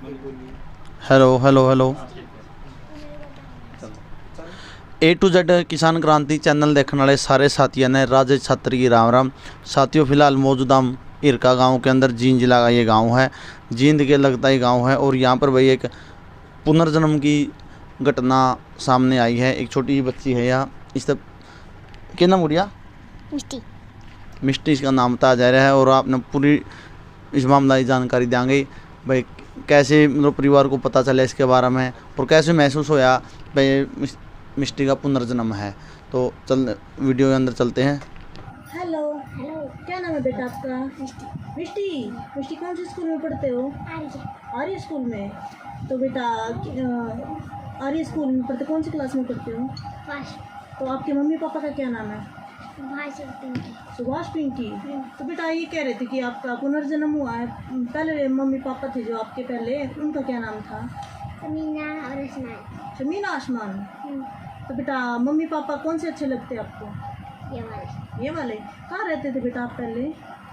Hello hello hello. A to Z Kisan Kranti channel देखने वाले सारे साथियों ने राजेश छात्र की राम राम। साथियों फिलहाल मौजूदा हम इरका गांव के अंदर जींद जिला का ये गांव है, जींद के लगता ही गांव है। और यहाँ पर भाई एक पुनर्जन्म की घटना सामने आई है। एक छोटी बच्ची है यहाँ, इसका क्या नाम गुड़िया? मिष्टी। मिष्टी इसका नाम बताया जा रहा है। और आपने पूरी इस मामला की जानकारी देंगे भाई, कैसे मतलब परिवार को पता चला इसके बारे में और कैसे महसूस होया भाई मिष्टी का पुनर्जन्म है। तो चल वीडियो के अंदर चलते हैं। हेलो हेलो, क्या नाम है बेटा आपका? मिष्टी। मिष्टी, मिष्टी कौन से स्कूल में पढ़ते हो? आर्य स्कूल में। तो बेटा आर्य स्कूल में पढ़ते, कौन सी क्लास में पढ़ते हो? फर्स्ट। तो आपके मम्मी पापा का क्या नाम है? सुभाष पिंकी। तो बेटा ये कह रहे थे कि आपका पुनर्जन्म हुआ है। पहले मम्मी पापा थे जो आपके पहले, उनका क्या नाम था? समीना और आसमान। शमीना आसमान। तो बेटा मम्मी पापा कौन से अच्छे लगते हैं आपको? ये वाले। ये वाले। कहाँ रहते थे बेटा आप पहले?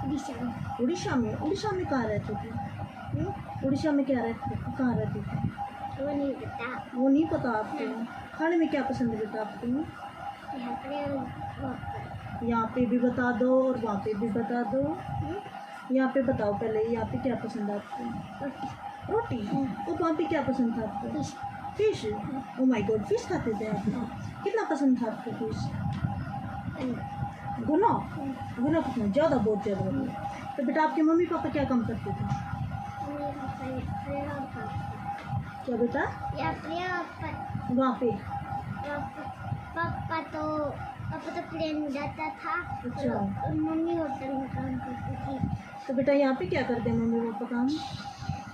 उड़ीसा में। उड़ीसा में। उड़ीसा में कहाँ रहते थे? उड़ीसा में क्या रहते थे, कहाँ रहते थे? वो नहीं पता। वो नहीं पता आपको? खाने में क्या पसंद है बेटा आपको? यहाँ पर वहाँ पर। यहाँ पे भी बता दो और वहाँ पे भी बता दो। यहाँ पे बताओ पहले, यहाँ पे क्या पसंद है आपको? रोटी। और वहाँ पे क्या पसंद था आपको? Fish. Oh my God, fish खाते थे आप? कितना पसंद था आपको फिश? गुना। गुना कितना? ज़्यादा, बहुत ज़्यादा। तो बेटा आपके मम्मी पापा क्या काम करते थे? क्या बेटा? वहाँ पे पापा तो प्लेन में जाता था। अच्छा। और मम्मी होटल में काम करती थी। तो बेटा यहाँ पे क्या करते हैं मम्मी पापा काम?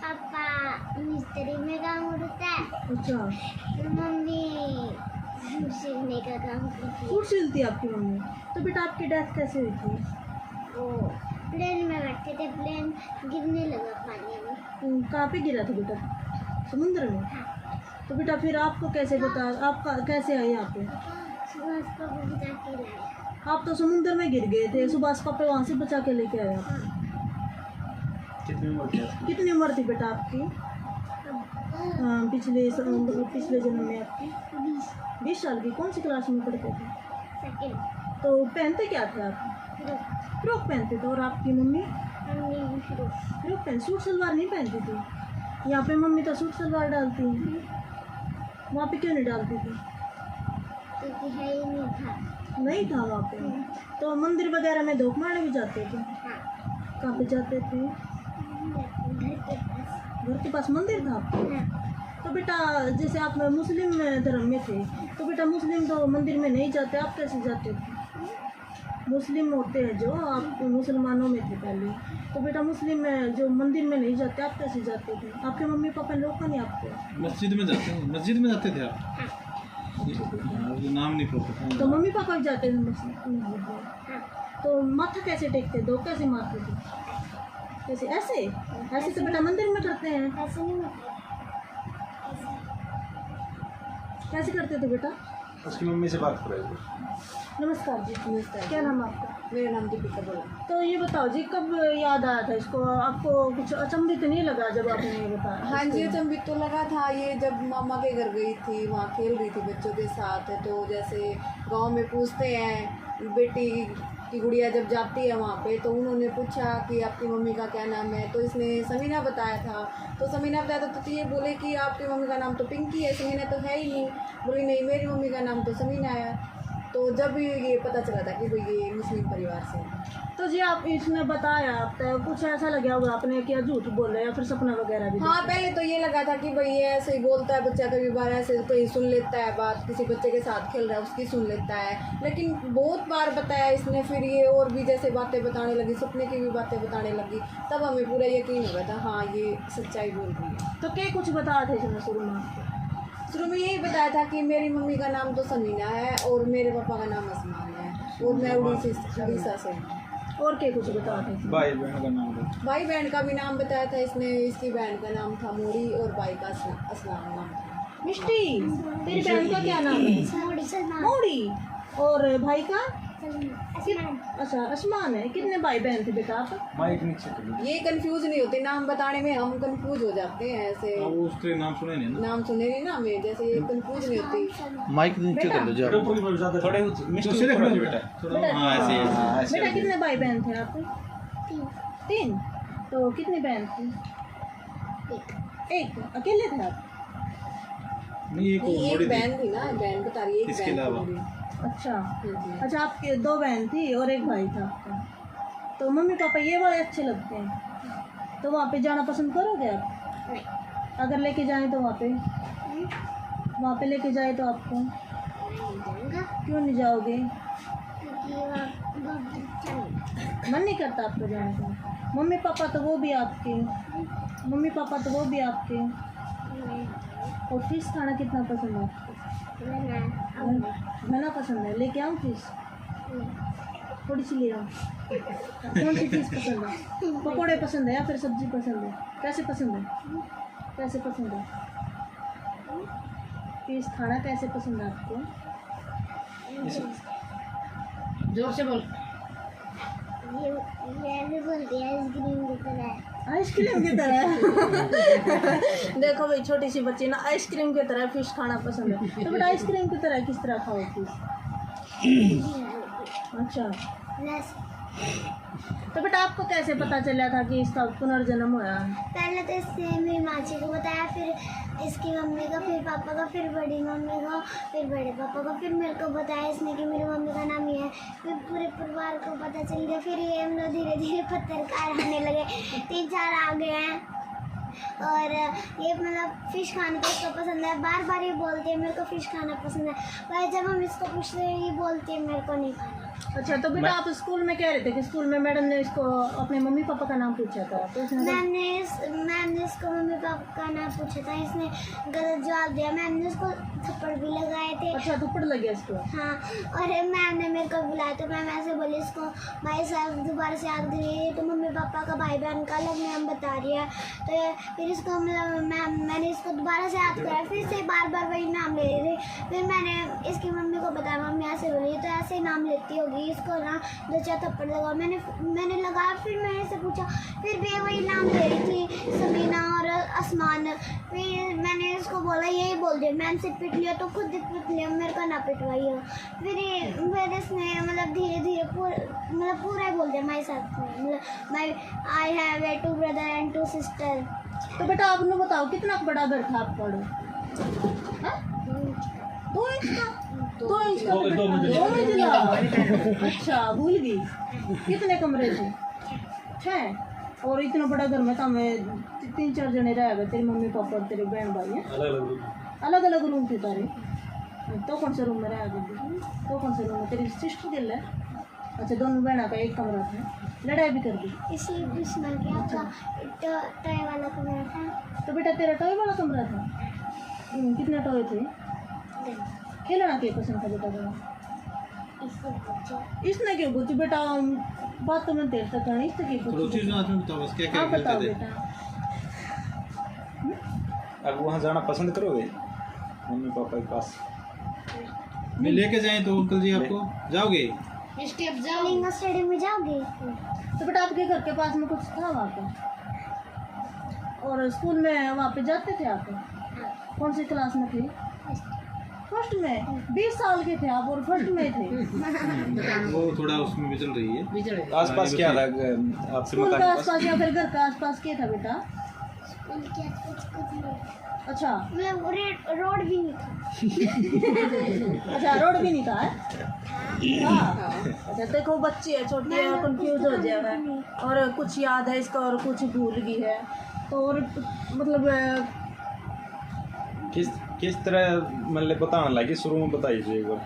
पापा मिस्त्री में काम करता है। अच्छा। और मम्मी सिलने का काम करती है। सूट सिलती है आपकी मम्मी। तो बेटा आपकी डेथ कैसे हुई थी? वो प्लेन में बैठे थे, प्लेन गिरने लगा पानी में। कहाँ पे गिरा था बेटा? समुद्र में। तो बेटा फिर आपको कैसे पता, आपका कैसे आए यहाँ पे? सुभाष पापा बचा के लाए। आप तो समुद्र में गिर गए थे, सुभाष पापा वहाँ से बचा के लेके आए आप। कितनी उम्र थी बेटा आपकी? पिछले जन्म में आपकी 20 साल की। कौन सी क्लास में पढ़ते थे? सेकंड। तो पहनते क्या थे आप? फ्रॉक पहनते थे। और आपकी मम्मी? फ्रॉक पहन, सूट सलवार नहीं पहनती थी। यहाँ पे मम्मी तो सूट सलवार डालती है, वहाँ पे क्यों नहीं डालती थी? क्योंकि है ही नहीं था। नहीं था वहाँ पे। तो मंदिर वगैरह में धूप मारने भी जाते थे? हाँ। कहाँ पे जाते थे? घर के पास। घर के पास मंदिर था आपके? हाँ। तो बेटा जैसे आप मुस्लिम धर्म में थे, तो बेटा मुस्लिम तो मंदिर में नहीं जाते, आप कैसे जाते थे? मुस्लिम होते हैं जो, आप मुसलमानों में थे पहले, तो बेटा मुस्लिम में जो मंदिर में नहीं जाते, आप कैसे जाते थे? आपके मम्मी पापा ने रोका नहीं आपको? मस्जिद में जाते थे आप? ये नाम नहीं पता। तो मम्मी पापा भी जाते थे मस्जिद में? तो माथा कैसे टेकते, दो कैसे मारते थे? कैसे? ऐसे ऐसे तो बेटा मंदिर में करते हैं। ऐसे नहीं होता। कैसे करते थे बेटा? उसकी मम्मी से बात करें। नमस्कार जी। नमस्कार। क्या नाम है आपका? मेरा नाम दीपिका बोला। तो ये बताओ जी, कब याद आया था इसको? आपको कुछ अचंभित नहीं लगा जब आपने ये बताया? हाँ जी, अचंभित तो लगा था। ये जब मामा के घर गई थी, वहाँ खेल रही थी बच्चों के साथ, तो जैसे गांव में पूछते हैं बेटी की गुड़िया जब जाती है वहाँ पे, तो उन्होंने पूछा कि आपकी मम्मी का क्या नाम है, तो इसने समीना बताया था। तो समीना बताया था तो ये बोले कि आपकी मम्मी का नाम तो पिंकी है, समीना तो है ही नहीं। बोली नहीं, मेरी मम्मी का नाम तो समीना है। तो जब ये पता चला था कि भाई ये मुस्लिम परिवार से है। तो जी आप इसने बताया, तो कुछ ऐसा लगा होगा आपने कि झूठ बोल रहे या फिर सपना वगैरह भी? हाँ, पहले तो ये लगा था कि भाई ये ऐसे ही बोलता है बच्चा, कभी बार ऐसे कहीं सुन लेता है बात, किसी बच्चे के साथ खेल रहा है उसकी सुन लेता है। लेकिन बहुत बार बताया इसने, फिर ये और भी जैसे बातें बताने लगी, सपने की भी बातें बताने लगी, तब हमें पूरा यकीन हो गया था हाँ ये सच्चाई बोल रही है। तो क्या कुछ बताया था इसने शुरू में आपको? शुरू में यही बताया था कि मेरी मम्मी का नाम तो समीना है और मेरे पापा का नाम आसमान है और मैं उड़ीसा से हूँ। और क्या कुछ बताया था इसने? भाई बहन का नाम है। भाई बहन का भी नाम बताया था इसने। इसकी बहन का नाम था मोड़ी और भाई का असलाम नाम था। मिष्टी, तेरी बहन का क्या नाम है? मोड़ी। मोड़ी। और भाई का? आसमान अच्छा आसमान है। कितने भाई बहन थे बेटा आप? माइक नीचे कर लो। ये कंफ्यूज नहीं होते, नाम बताने में हम कंफ्यूज हो जाते हैं ऐसे। हाँ, वो उसके नाम सुने नहीं ना। नाम सुने नहीं ना हमें, जैसे ये कंफ्यूज नहीं होती। माइक नीचे कर लो जी आप। थोड़े सीधे खड़े हो जाओ बेटा थोड़ा। हाँ ऐसे बेटा कितने भाई बहन थे आप? 3। तो कितनी बहन थी? एक। अकेले थे आप? नहीं एक नहीं, बड़ी एक बहन थी ना, बहन बता रही है, एक इसके बहन अलावा। थी। अच्छा जी। अच्छा, आपके 2 बहन थी और 1 भाई था आपका। तो मम्मी पापा ये वाले अच्छे लगते हैं, तो वहाँ पे जाना पसंद करोगे आप? नहीं अगर लेके जाएं तो वहाँ पे लेके जाए तो आपको नहीं जाऊँगा क्यों नहीं जाओगे? क्योंकि वहाँ बहुत अच्छा नहीं। मन नहीं करता आपको जाने का? मम्मी पापा तो वो भी आपके, मम्मी पापा तो वो भी आपके। और फिश खाना कितना पसंद है आपको? खाना पसंद है, लेके आऊँ फिश? थोड़ी सी ले आऊँ। कौन सी फिश पसंद है? पकौड़े पसंद है या फिर सब्जी पसंद है? कैसे पसंद है? कैसे पसंद है फिश खाना? कैसे पसंद है आपको? जोर से बोल। ये भी बोलती है आइसक्रीम की तरह। आइसक्रीम की तरह। देखो भाई, छोटी सी बच्ची ना आइसक्रीम की तरह फिश खाना पसंद है। तो बेटा आइसक्रीम की तरह किस तरह खाओ फिश? अच्छा, बस तो बेटा आपको कैसे पता चला था कि इसका पुनर्जन्म हुआ? पहले तो इसने मेरी माची को बताया, फिर इसकी मम्मी को, फिर पापा को, फिर बड़ी मम्मी को, फिर बड़े पापा को, फिर मेरे को बताया इसने कि मेरी मम्मी का नाम ये है। फिर पूरे परिवार को पता चल गया। फिर ये हम लोग धीरे धीरे पत्रकार आने लगे, 3-4 आ गए हैं। और ये मतलब फ़िश खाना तो इसको पसंद है, बार बार ये बोलती है मेरे को फ़िश खाना पसंद है, पर जब हम इसको पूछते हैं ये बोलती है मेरे को नहीं खाना। अच्छा, तो बेटा आप स्कूल में कह रहे थे कि स्कूल में मैडम ने इसको अपने मम्मी पापा का नाम पूछा था, तो इसने मैम ने इसको मम्मी पापा का नाम पूछा था, इसने गलत जवाब दिया। मैम ने उसको थप्पड़ भी लगाए थे। अच्छा, थप्पड़ लग गया इसको? हाँ, और मैम ने मेरे को बुलाया तो मैम ऐसे बोली इसको भाई साहब दोबारा से याद करिए, तो मम्मी पापा का भाई बहन का अलग नाम बता रही है। तो फिर इसको मतलब मैंने इसको दोबारा से याद कराया, फिर से बार बार वही नाम ले रही थी। फिर मैंने इसकी मम्मी को बताया, मम्मी ऐसे बोली तो ऐसे ही नाम लेती होगी, इसको ना 2-4 थप्पड़ लगाओ। मैंने लगाया, फिर मैंने इससे पूछा, फिर भी वही नाम ले रही थी, समीना और आसमान। फिर मैंने इसको बोला यही बोल दिया, मैम से पिट लिया तो खुद पिट लिया, मेरे को ना पिटवाइए। फिर इसने मतलब धीरे धीरे पूरा ही बोल दिया माई साथ में, मतलब my I have 2 brother and 2 sister. तो बेटा आप लोग बताओ कितना बड़ा घर था आपका? 2 इंच का? 2 इंच का? 2 मंजिला। अच्छा, भूल गई। कितने कमरे थे? 6। और इतना बड़ा घर में तो हमें 3-4 जने रह गए, तेरी मम्मी पापा और तेरे बहन भाई हैं? अलग अलग रूम थे तारे? तो कौन से रूम में रह गए? तो कौन से रूम में तेरी सिस्टर गिल है? अच्छा, दोनों बहनों का एक कमरा था, लड़ाई भी कर दी? इसी कृष्णा के आपका टॉय वाला कमरा था। तो बेटा तेरा टॉय वाला कमरा था? कितने टॉय थे? खेलना क्या पसंद था बेटा तेरा? इसने क्यों पूछी बेटा? बात तो मैं देर तक करनी, इसने क्यों चलो पूछी? चीज ना तुम बताओ बस क्या क्या आप बताओ खेलते थे। बेटा। अब वहाँ जाना पसंद करोगे मम्मी पापा के पास? मैं लेके जाएं तो अंकल जी आपको जाओगे? लिंगा स्टेडियम में जाओगे? तो बेटा आपके घर के पास में कुछ था वहाँ पे? और स्कूल में वहाँ पे जाते थे आप? कौन सी क्लास में थे? फर्स्ट में? 20 साल के थे आप और फर्स्ट में थे? वो थोड़ा उसमें भी चल रही है। आसपास क्या था आपसे स्कूल मकान के के पास? आसपास या फिर घर के आसपास क्या था बेटा? उनके कुछ नहीं, अच्छा मतलब रोड भी नहीं था। अच्छा, रोड भी नहीं था? हाँ। अच्छा, देखो बच्ची है, छोटी है, कंफ्यूज हो जाएगा, और कुछ याद है इसका और कुछ भूल गई है, तो और मतलब किस तरह मतलब बताने लगी? शुरू में बताइए एक बार,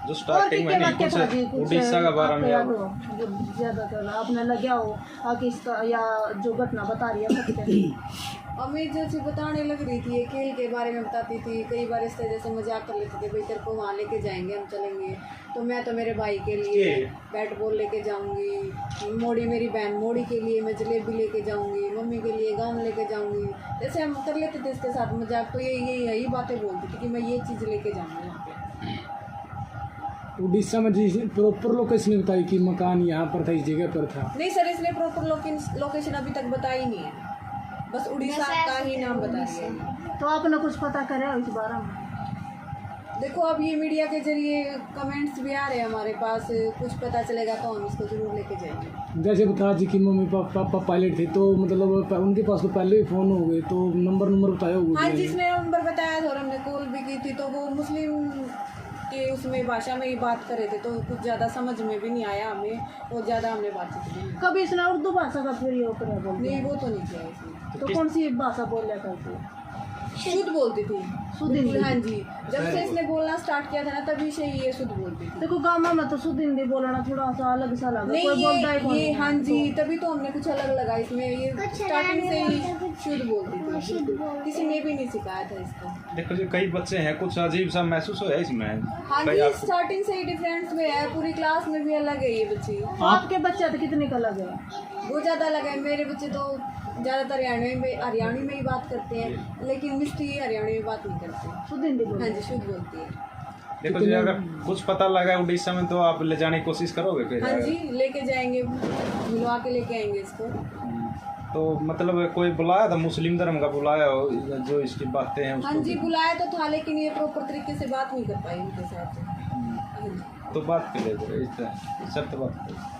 जो स्टार्टिंग में नहीं कुछ उड़ीसा का बारे में ज़्यादातर आपने लगे हो आगे इसका, या जो घटना बता रही है सत्य? हमें जो चीज़ बताने लग रही थी, ये खेल के बारे में बताती थी। कई बार इस तरह जैसे मजाक कर लेते थे, भाई तेरे को वहाँ लेके जाएंगे, हम चलेंगे, तो मैं तो मेरे भाई के लिए बैट बॉल लेके जाऊंगी, मोड़ी मेरी बहन मोड़ी के लिए मैं जलेबी लेके जाऊंगी, मम्मी के लिए गाउन लेके जाऊंगी, जैसे हम कर लेते थे इसके साथ मजाक। तो यही बातें बोलती थी कि मैं ये चीज़ लेके जाऊँगी वहाँ पे। उड़ीसा में जिस प्रॉपर लोकेशन बताई कि मकान यहाँ पर था, इस जगह पर था। नहीं सर, इसने प्रॉपर लोकेशन अभी तक बताई नहीं है, बस उड़ीसा का ही नाम बता दिया। तो आपने कुछ पता करे इस बारे में? देखो अब ये मीडिया के जरिए कमेंट्स भी आ रहे हैं हमारे पास, कुछ पता चलेगा तो हम इसको जरूर लेके जाएंगे। जैसे बता जी कि मम्मी पापा पायलट थे, तो मतलब उनके पास तो पहले ही फ़ोन हो गए, तो नंबर बताया होगा। हाँ, जिसने नंबर बताया था और हमने कॉल भी की थी, तो वो मुस्लिम के उसमें भाषा में ही बात कर रहे थे, तो कुछ ज़्यादा समझ में भी नहीं आया हमें, और ज़्यादा हमने बातचीत भी नहीं। कभी इसने उर्दू भाषा का प्रयोग करा बोलते? नहीं, वो तो नहीं किया इसने। तो कौन सी भाषा बोल लिया करती? शुद्ध बोलती थी, शुद्ध बिल्कुल। हिंदी? हाँ जी, जब से इसने बोलना स्टार्ट किया था ना, तभी से ही ये शुद्ध बोलती थी। देखो गाँव में तो शुद्ध हिंदी बोलना थोड़ा सा अलग सा लगा, नहीं, कोई बोलता है ये हाँ जी, तभी तो हमने कुछ अलग लगा इसमें। ये स्टार्टिंग से ही शुद्ध बोलती थी, किसी ने भी नहीं सिखाया था इसको। देखो जी, कई बच्चे हैं, कुछ अजीब सा महसूस हो है इसमें। हाँ जी, स्टार्टिंग से ही डिफरेंस में है, पूरी क्लास में भी अलग है ये बच्ची। आपके बच्चे तो कितने का लगे? वो ज़्यादा अलग है। मेरे बच्चे तो ज़्यादातर हरियाणवी में ही बात करते हैं, लेकिन मिस्टी हरियाणवी में बात नहीं करते। शुद्ध हिंदी हाँ बोलते? जी, शुद्ध बोलती है। देखो जी, अगर कुछ पता लगा उड़ीसा में तो आप ले जाने की कोशिश करोगे फिर? हाँ जी, लेके जाएंगे, मिलवा के लेके आएंगे इसको। तो मतलब कोई बुलाया था, मुस्लिम धर्म का बुलाया हो, जो इसकी बातें हैं हाँ उसको? जी, बुलाया तो था, लेकिन ये प्रॉपर तरीके से बात नहीं कर पाई उनके साथ। हाँ जी। तो बात कर ले सब तो बात कर।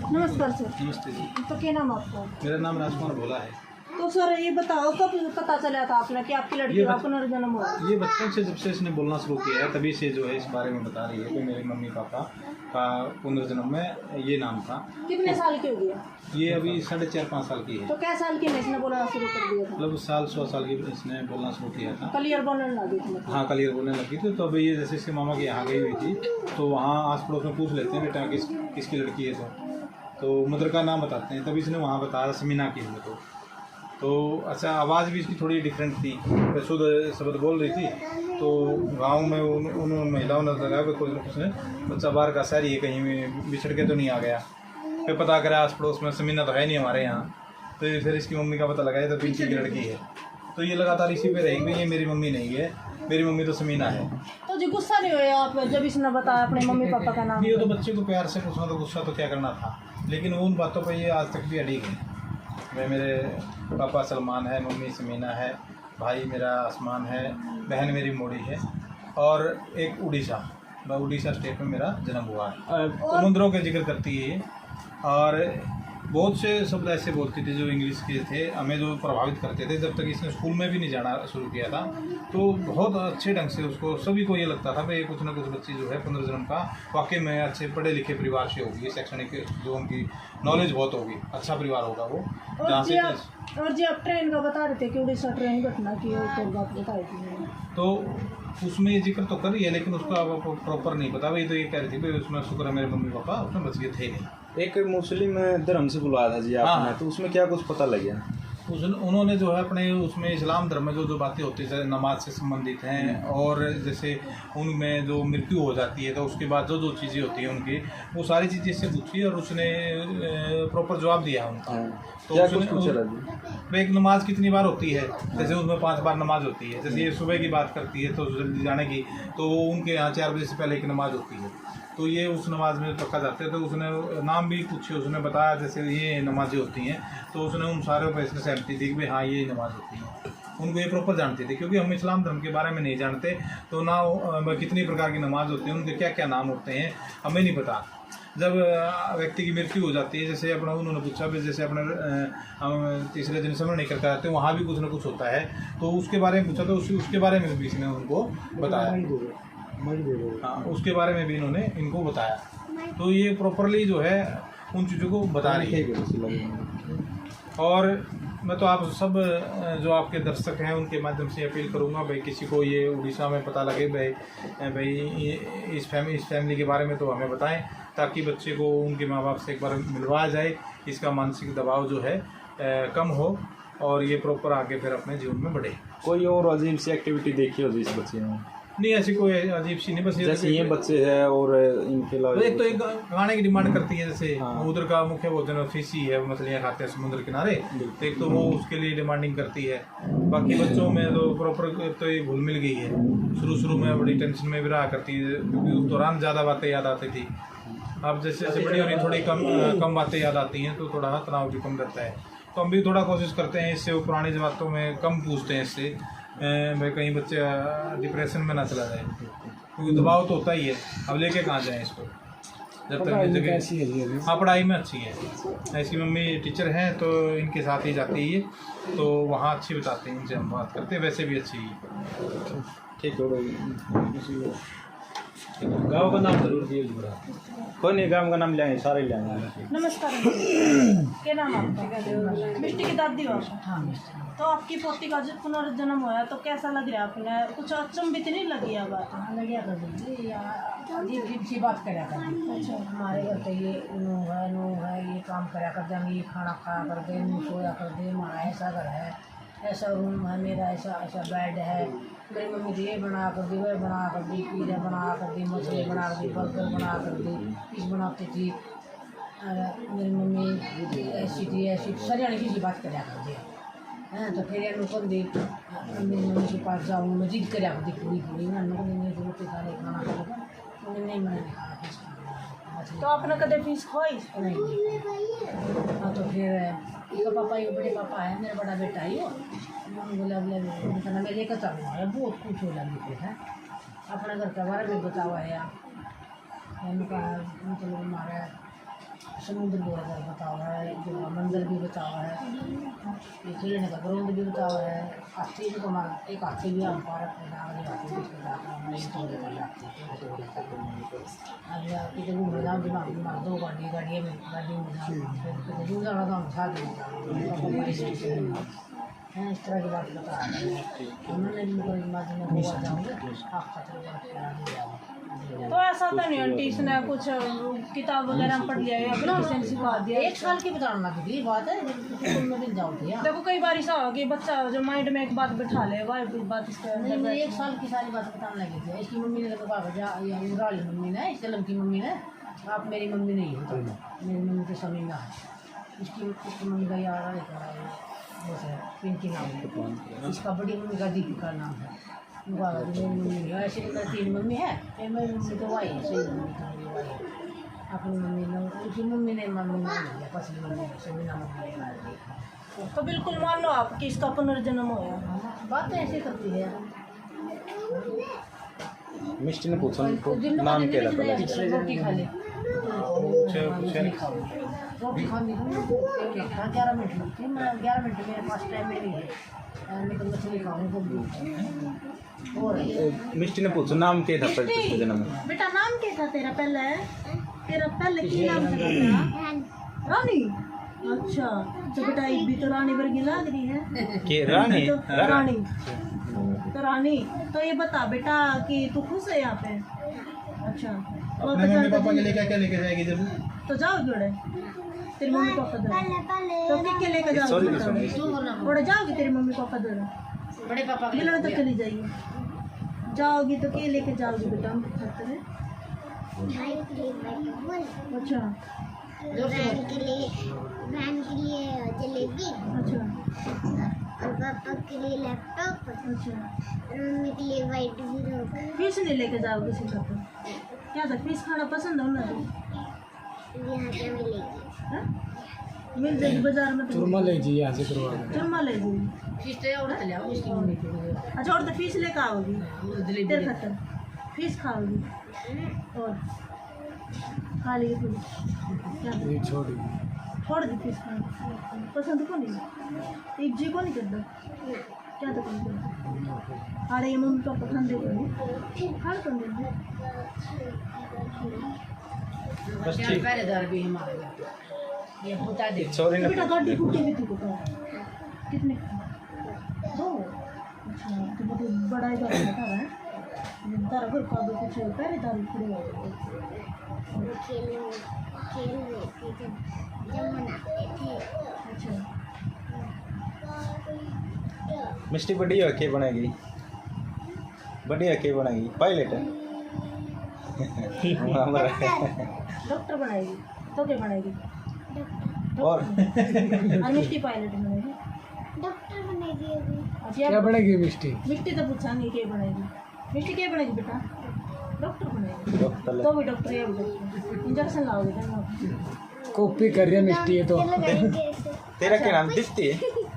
नमस्कार सर। नमस्ते जी, तो क्या नाम आपका? मेरा नाम राजकुमार भोला है। तो सर ये बताओ, कब पता चला था आपने कि आपकी लड़की का पुनर्जन्म हुआ? ये बचपन से, जब से इसने बोलना शुरू किया है तभी से जो है इस बारे में बता रही है कि मेरे मम्मी पापा का पुनर्जन्म में ये नाम था। कितने साल की हो गया? ये अभी 4.5-5 साल की है। तो क्या साल की में इसने बोलना शुरू कर दिया था? मतलब साल 100 साल की इसने बोलना शुरू किया था। क्लियर बोलने लगी थी मतलब? हाँ, क्लियर बोलने लगी थी। तो अभी ये जैसे इसके मामा के यहाँ गई हुई थी, तो वहाँ आस पड़ोस में पूछ लेते हैं बेटा किसकी लड़की है, तो मदर का नाम बताते हैं। तभी इसने वहाँ बताया समीना की है। तो अच्छा, आवाज़ भी इसकी थोड़ी डिफरेंट थी, शुद्ध शब्द बोल रही थी। तो गांव में उन महिलाओं ने लगाया कि कुछ न कुछ बच्चा बाहर का शहरी है, कहीं में बिछड़ के तो नहीं आ गया। फिर पता करा आस पड़ोस में, समीना तो है नहीं हमारे यहाँ। तो फिर इसकी मम्मी का पता लगाया तो पिंकी की लड़की है। तो ये लगातार इसी पे रही कि ये मेरी मम्मी नहीं है, मेरी मम्मी तो समीना है। तो जी गुस्सा नहीं हुआ आप जब इसने बताया अपने मम्मी पापा का नाम? ये तो बच्चे को प्यार से पूछना, तो गुस्सा तो क्या करना था, लेकिन उन बातों पर ये आज तक भी अड़िग है। मेरे पापा सलमान है, मम्मी समीना है, भाई मेरा आसमान है, बहन मेरी मोड़ी है, और एक उड़ीसा स्टेट में मेरा जन्म हुआ है। समुद्रों के जिक्र करती है ये, और बहुत से शब्द ऐसे बोलती थी जो इंग्लिश के थे, हमें जो प्रभावित करते थे। जब तक इसने स्कूल में भी नहीं जाना शुरू किया था, तो बहुत अच्छे ढंग से उसको, सभी को ये लगता था कि कुछ ना कुछ बच्ची जो है पुनर्जन्म का वाकई में अच्छे पढ़े लिखे परिवार से होगी, शैक्षणिक जो उनकी नॉलेज बहुत होगी, अच्छा परिवार होगा वो। और जी आप ट्रेन का बता रहे थे कि उड़ीसा ट्रेन घटना की बात बताई थी, तो उसमें ये जिक्र तो कर रही है, लेकिन उसका प्रॉपर नहीं पता। वही तो ये कह रही थी कि उसमें शुक्र है मेरे मम्मी पापा उसमें बच गए थे नहीं। एक मुस्लिम धर्म से बुलाया था जी आपने, हाँ। तो उसमें क्या कुछ पता लगे? उन्होंने जो है अपने उसमें इस्लाम धर्म में जो बातें होती है नमाज से संबंधित हैं, और जैसे उनमें जो मृत्यु हो जाती है तो उसके बाद जो चीज़ें होती हैं उनकी, वो सारी चीज़ें इससे पूछी और उसने प्रॉपर जवाब दिया उनका। तो क्या कुछ पूछा जी? एक नमाज कितनी बार होती है, जैसे उसमें 5 बार नमाज होती है। जैसे ये सुबह की बात करती है तो जल्दी जाने की, तो उनके यहाँ 4 बजे से पहले एक नमाज होती है, तो ये उस नमाज में पक्का जाते हैं। तो उसने नाम भी पूछे, उसने बताया जैसे ये नमाजें होती हैं, तो उसने उन सारे पर इसने सहमति दी कि हाँ ये नमाज होती है। उनको ये प्रॉपर जानते थे, क्योंकि हम इस्लाम धर्म के बारे में नहीं जानते, तो ना कितनी प्रकार की नमाज होती है, उनके क्या क्या नाम होते हैं हमें नहीं पता। जब व्यक्ति की मृत्यु हो जाती है, जैसे अपना उन्होंने पूछा भी, जैसे अपना हम तीसरे दिन समझ नहीं करते आते, वहाँ भी कुछ ना कुछ होता है, तो उसके बारे में पूछा, तो उसके बारे में भी इसने उनको बताया। हाँ, उसके बारे में भी इन्होंने इनको बताया। तो ये प्रॉपरली जो है उन चीज़ों को बता रही है। और मैं तो आप सब जो आपके दर्शक हैं उनके माध्यम से अपील करूंगा, भाई किसी को ये उड़ीसा में पता लगे, भाई इस फैमिली के बारे में तो हमें बताएं, ताकि बच्चे को उनके माँ बाप से एक बार मिलवाया जाए, इसका मानसिक दबाव जो है कम हो, और ये प्रॉपर आगे फिर अपने जीवन में बढ़े। कोई और अजीब सी एक्टिविटी देखी हो जी इस बच्चे में? नहीं ऐसी कोई अजीब सी नहीं, बस जैसे ये बच्चे हैं और इनके अलावा एक तो एक खाने की डिमांड करती है, जैसे हाँ। उधर का मुख्य भोजन फिश ही है, मछलियाँ खाते हैं समुद्र किनारे, तो एक तो वो उसके लिए डिमांडिंग करती है। बाकी बच्चों में तो प्रॉपर तो ये घुल मिल गई है। शुरू में बड़ी टेंशन में भी रहा करती है, क्योंकि उस दौरान ज़्यादा बातें याद आती थी। अब जैसे जैसे बड़ी हो रही थोड़ी कम बातें याद आती हैं, तो थोड़ा तनाव भी कम रहता है। तो हम भी थोड़ा कोशिश करते हैं इससे, वो पुरानी बातों में कम पूछते हैं इससे, भाई कहीं बच्चे डिप्रेशन में ना चला जाए, क्योंकि दबाव तो होता ही है। अब लेके कहाँ जाएं इसको, जब तक ये जगह। हाँ, पढ़ाई में अच्छी है। इसकी मम्मी टीचर हैं, तो इनके साथ ही जाती है, तो वहाँ अच्छी बताते हैं, इनसे हम बात करते हैं, वैसे भी अच्छी है। ठीक है। गाँव का नाम जरूर दिए जुड़ा। कोई नहीं, गाँव का नाम लेंगे, सारे लेंगे। नमस्कार। क्या नाम आपका? मिष्टी की दादी हो आप? हाँ। तो आपकी पोती का जब पुनर्जन्म होया तो कैसा लग रहा है आपने? कुछ अचंभित नहीं लगी है बात? लगिया कर दी अजीब सी बात कराया कर। अच्छा, हमारे घर पे ये नू है, ये काम कराया कर देंगे, ये खाना खाया कर दे, नू सोया कर दे, हमारा ऐसा घर है, ऐसा रूम है मेरा, ऐसा बेड है, मेरी मम्मी तो ये बना कर दी, वह बना कर दी, पिज़्ज़ा बना कर दी, मछली बना कर दी, बर्गर बना कर दी, फिश बनाती थी। मेरी मम्मी ऐसी थी सरियाने किसी बात कराया कर दिया है। तो फिर यार कौन दी मेरी मम्मी के पास जाऊँ, मैं जिद कराया कर दी पूरी मैं नहीं रोटी खा ले, खाना खा ले, नहीं मैंने खाना फिश खाना। तो आपने कदे फीस खोई? नहीं। हाँ, तो फिर एक पापा, एक बड़े पापा है, मेरा बड़ा बेटा है वो बोला बोला मैं लेकर चलूँगा है, बहुत खुश हो लगी है। अपने घर के बारे में बतावा है, मतलब हमारा समुद्र का घर बतावा है, जो मंदिर भी बतावा है, ये खेलने का ग्राउंड भी बतावा है। हाथी भी हमारा एक हाथी भी हम पार्क में हाथी कितने घूमने जाओ, दिमाग दो गाड़ी में जाना तो हम साथ में हैं, इस तरह की बात बता रहे हैं। उन्होंने भी में हुआ जाऊँगे आप खतरे बात करा। तो ऐसा तो नहीं आंटी इसने कुछ किताब वगैरह पढ़ लिया या फिर किसी ने सिखा दिया? 1 साल की बताना लगी बात है, स्कूल में दिन जाओ थे। देखो कई बार ऐसा हो कि बच्चा जो माइंड में एक बात बैठा ले, वह बात इसके नहीं, 1 साल की सारी बात बताने लगी थी। इसकी मम्मी ने कहा राली मम्मी ने, इस कलम की मम्मी ने, आप मेरी मम्मी नहीं हो, मेरी मम्मी तो समीना है। इसकी मम्मी का यार है पिंकी नाम है, इसका बड़ी मम्मी का दीपिका नाम है। मेरी मम्मी है, ऐसे तो 3 मम्मी है, मेरी मम्मी तो वाई है, सही मम्मी है। अपनी मम्मी ने, उसकी मम्मी ने मम्मी नाम लिया, पसली मम्मी समीना मम्मी ने। तो बिल्कुल मान लो आप कि इसका पुनर्जन्म होया। बात तो ऐसे करती है। मिष्टी ने पूछा दिन नाम क्या रोटी खा ले, रोटी खानी 11 मिनट लगती है। मैं 11 मिनट मेरे पास टाइम नहीं है, मैं तो मछली खाऊँ तो और मिष्टी ने पूछा नाम क्या था पिछले जन्म में? बेटा नाम क्या था तेरा? तेरा पहले की नाम था तेरा? रानी। अच्छा, तो बेटा एक भी तो रानी वर्गी लग रही है के रानी? तो रानी तो ये बता बेटा कि तू खुश है यहाँ पे? अच्छा, अपने मम्मी पापा के लिए क्या क्या लेके जाएगी जब? तो जाओ जोड़े तेरे मम्मी पापा दो, तो क्या लेकर जाओगी? थोड़ा जाओगी तेरे मम्मी पापा दो, बड़े पापा मिलने तो चली जाइए। जाओगी तो क्या लेके जाओगी बेटा उनके खाते में? अच्छा, वैन के लिए जलेबी, अच्छा, और पापा के लिए लैपटॉप, अच्छा। और मम्मी के लिए वाइट फ्रॉक। फिश नहीं लेके जाओ किसी का? तो क्या था, फिश खाना पसंद है ना? यहाँ क्या मिलेगी? हाँ? मिल जाएगी बाजार में। तो चूरमा ले जी यहाँ से करवा के। चूरमा ले जाइए। फिश तो और चले आओ इसकी मम्मी को। अच्छा, और तो फिश लेकर आओगी जलेबी तेरे खातर? फिश खाओगी और खा ली थोड़ी? क्या ये छोड़ छोड़ दी फिश खाना? पसंद को नहीं, एक जी को नहीं करता? क्या तो कौन करता? अरे ये मम्मी पापा खाने को नहीं खाना कौन देते? बस ठीक। पहरेदार भी हमारे ये बता दे। सॉरी बेटा ना गाड़ी कुटी भी थी को कितने? 2। अच्छा, तो बहुत बड़ा ही गाड़ी बता रहा है। तारा घर का दो कुछ पहरेदार खड़े हो खेल रहे थे जब मनाते थे। अच्छा, मिष्टी बड़ी हो के बनेगी? बढ़िया के बनाएगी पायलट है हमारा डॉक्टर बनाएगी तो क्या बनाएगी? और और मिष्टी पायलट बनेगी। डॉक्टर बनेगी अभी। अच्छा क्या बनेगी मिष्टी? मिष्टी तो पूछांगे क्या बनेगी। मिष्टी क्या बनेगी बेटा? डॉक्टर बनेगी। डॉक्टर तो भी डॉक्टर है भी डॉक्टर। इंजेक्शन लाओगे ना? कॉपी कर रही है मिष्टी है तो। लगाएंगे ऐसे। तेरा क्या नाम दिप्ति है?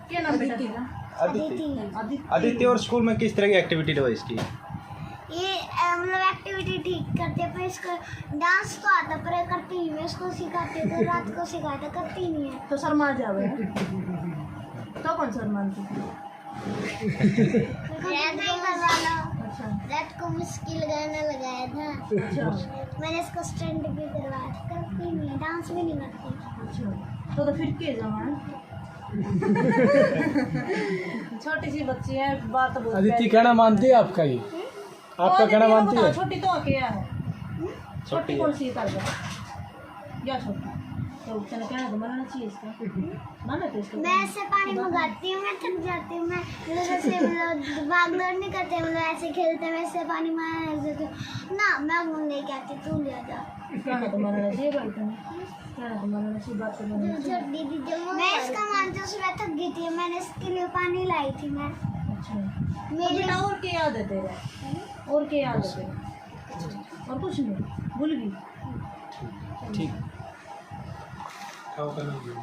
क्या नाम बेटा तेरा? आदित्य। आदित्य। आदित्य और स्कूल में किस तरह की एक्टिविटी रहा इसकी? ये मतलब एक्टिविटी ठीक करते हैं, पर इसको डांस तो आता पर ये करती नहीं। मैं इसको सिखाती हूँ तो रात को सिखाता, करती नहीं है। तो शर्मा जावे तो कौन शर्माती? रात को करवा लो। अच्छा रात को मुश्किल गाना लगाया था, अच्छा मैंने इसको स्टंट भी करवाया था, करती नहीं है, डांस भी नहीं करती। अच्छा तो फिर के जमान छोटी सी बच्ची है, बात बहुत अदिति कहना मानती है आपका ये? आपका कहना मानती है? छोटी तो क्या है? छोटी कौन सी कर दो या छोटी तो चलो कहना तो मानना चाहिए इसका। माना तो इसको मैं ऐसे पानी मंगाती हूँ, मैं थक जाती हूँ, मैं मतलब ऐसे मतलब भाग दौड़ नहीं करते, मतलब ऐसे खेलते मैं ऐसे पानी मार देती हूँ ना। मैं वो लेके आती, तू ले जा। कहना तो मानना चाहिए भाई तुम्हें, कहना तो मानना चाहिए, बात तो मानना चाहिए। मैं इसका मानती हूँ, सुबह थक गई थी, मैंने इसके लिए पानी लाई थी मैं। अच्छा मेरे बेटा और क्या याद है तेरा? और क्या याद है तेरा? और कुछ नहीं भूल गई? ठीक। खाओ कर लीजिए।